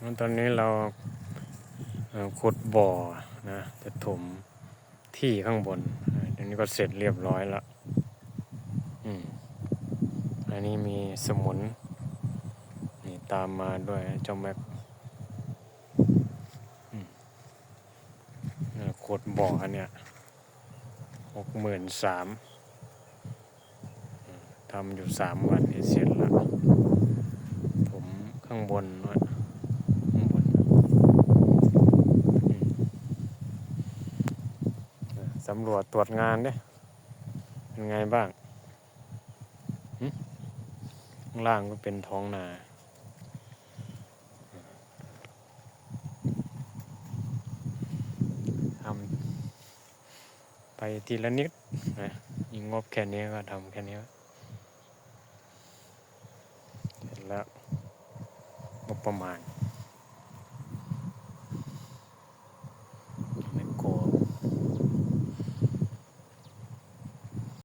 ตอนนี้เราขุดบ่อนะจะถมที่ข้างบนเดี๋ยวนี้ก็เสร็จเรียบร้อยแล้วอันนี้มีสมุนนี่ตามมาด้วยเจ้าแม็กขุดบ่อเนี่ย63,000ทำอยู่3 วันเสร็จแล้วผมข้างบนสำรวจตรวจงานเนี่ยเป็นไงบ้างข้างล่างก็เป็นท้องนาทำไปทีละนิดนะยิงงบแค่นี้ก็ทำแค่นี้เสร็จแล้วงบประมาณ